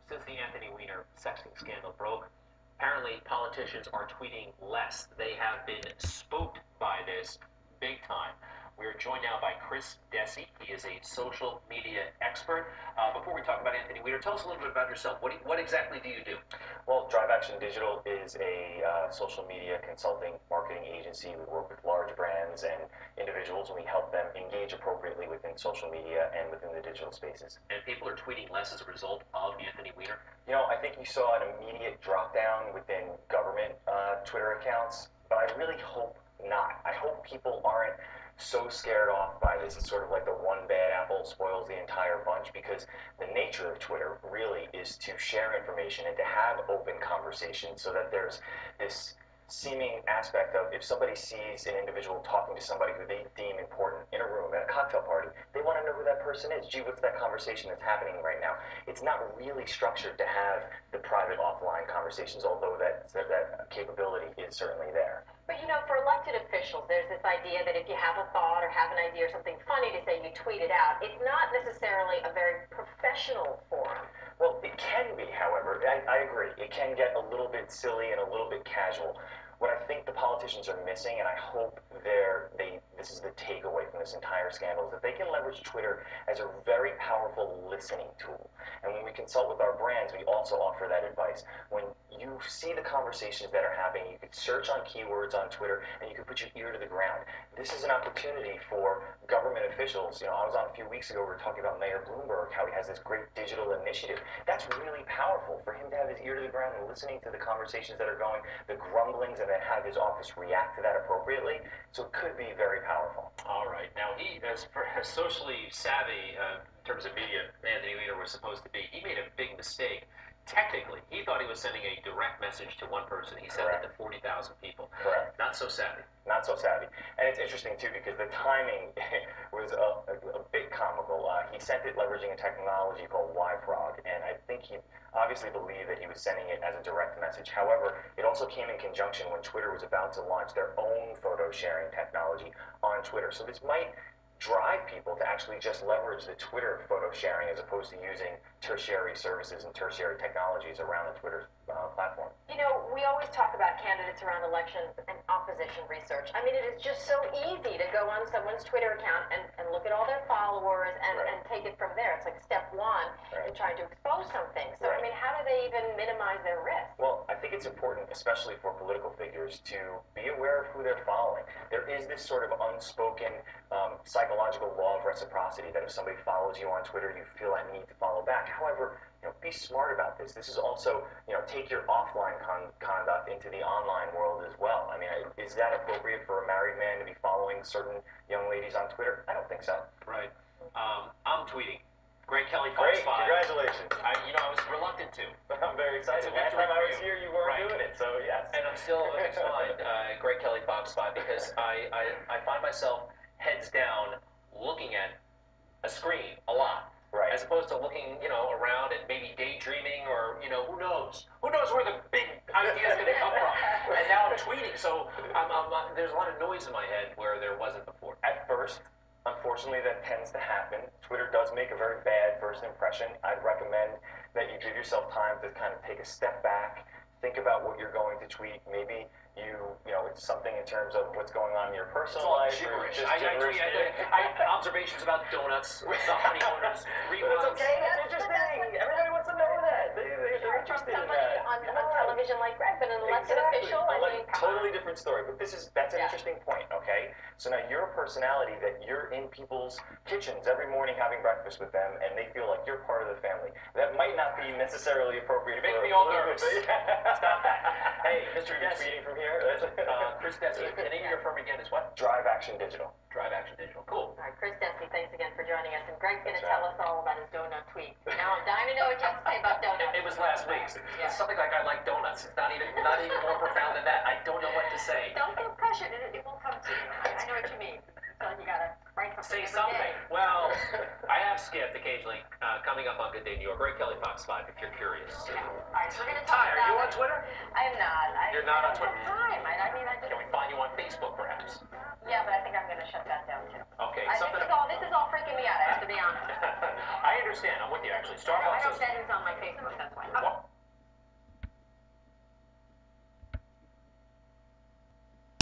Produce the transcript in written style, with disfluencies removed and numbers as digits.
Since the Anthony Weiner sexting scandal broke, apparently politicians are tweeting less. They have been spooked by this big time. We are joined now by Dessi. He is a social media expert. Before we talk about Anthony Weiner, tell us a little bit about yourself. What exactly do you do? Well, Drive Action Digital is a social media consulting marketing agency. We work with large brands and individuals, and we help them engage appropriately within social media and within the digital spaces. And people are tweeting less as a result of Anthony Weiner? You know, I think you saw an immediate drop down within government Twitter accounts, but I really hope not. I hope people aren't so scared off by this. It's sort of like the one bad apple spoils the entire bunch, because the nature of Twitter really is to share information and to have open conversations, so that there's this seeming aspect of, if somebody sees an individual talking to somebody who they deem important in a room at a cocktail party, they want to know who that person is. Gee, what's that conversation that's happening right now? It's not really structured to have the private offline conversations, although that capability is certainly there. But you know, for elected officials, there's this idea that if you have a thought or have an idea or something funny to say, you tweet it out. It's not necessarily a very professional forum. Well, it can be, however. I agree. It can get a little bit silly and a little bit casual. What I think the politicians are missing, and I hope this is the takeaway from this entire scandal, is that they can leverage Twitter as a very powerful listening tool. And when we consult with our brands, we also offer that advice. When you see the conversations that are happening, you could search on keywords on Twitter, and you could put your ear to the ground. This is an opportunity for government officials. You know, I was on a few weeks ago, we were talking about Mayor Bloomberg, how he has this great digital initiative. That's really powerful for him to have his ear to the ground and listening to the conversations that are going, the grumblings, and then have his office react to that appropriately. So it could be very powerful. All right. Now, he, as socially savvy in terms of media, Anthony Weiner was supposed to be, he made a big mistake. Technically, he thought he was sending a direct message to one person. He sent it to 40,000 people. Correct. Not so savvy. Not so savvy. And it's interesting, too, because the timing was a bit comical. He sent it leveraging a technology called YFrog, and I think he obviously believed that he was sending it as a direct message. However, it also came in conjunction when Twitter was about to launch their own photo sharing technology on Twitter. So this might drive people to actually just leverage the Twitter photo sharing as opposed to using tertiary services and tertiary technologies around the Twitter platform. You know, we always talk about candidates around elections and opposition research. I mean, it is just so easy to go on someone's Twitter account and look at all their followers and take it from there. It's like step one in trying to expose something. So, I mean, how do they even minimize their risk? Well, I think it's important, especially for political figures, to be aware of who they're following. There is this sort of unspoken psychological law of reciprocity, that if somebody follows you on Twitter, you feel that need to follow back. However, you know, be smart about this. This is also, you know, take your offline conduct into the online world as well. I mean, is that appropriate for a married man to be following certain young ladies on Twitter? I don't think so. Right. I'm tweeting. Greg Kelly, Fox 5. Congratulations. I was reluctant to. I'm very excited. Last time I was here, you weren't doing it, so yes. And I'm still behind Greg Kelly, Fox 5, because I find myself heads down looking at a screen a lot. Right. As opposed to looking, you know, around and maybe daydreaming, or, you know, who knows? Who knows where the big idea is going to come from? And now I'm tweeting, so there's a lot of noise in my head where there wasn't before. At first, unfortunately, that tends to happen. Twitter does make a very bad first impression. I'd recommend that you give yourself time to kind of take a step back, think about what you're going to tweet. Maybe you know, it's something in terms of what's going on in your personal life. Gibberish. Observations about donuts, the honeymooners, reruns. It's okay, that's interesting. Everybody wants to know that. They're interested in that. On television like Greg, but an elected official, I mean, totally different story. But that's an interesting point, okay? So now you're a personality that you're in people's kitchens every morning having breakfast with them, and they feel like you're part of the family. That might not be necessarily appropriate. Make me all nervous. Stop that. Hey, Mr. Dessi, tweeting from here. Dessi, the name of your firm again is what? Drive Action Digital. Drive Action Digital. Cool. All right, Dessi, thanks again for joining us. And Greg's going to tell us all about his donut tweet. Now I'm dying to know what you have to say about donuts. It was last week. It's something like I like donuts. It's not even more profound than that. I don't know what to say. Don't feel pressured. It will come to you. I know what you mean. So you got to write something. Say something. Well, I have skipped occasionally. Coming up on Good Day New York, Ray Kelly, Fox 5, if you're curious. Yeah. All right, so we're going to talk Hi, about... are you on Twitter? I am not. You're not on Twitter? I don't have time. I mean, I just... Can we find you on Facebook, perhaps? Yeah, but I think I'm going to shut that down, too. Okay, This is all freaking me out, I have to be honest. I understand. I'm with you, actually. I Starbucks don't is... bet who's on my Facebook, that's why. Okay.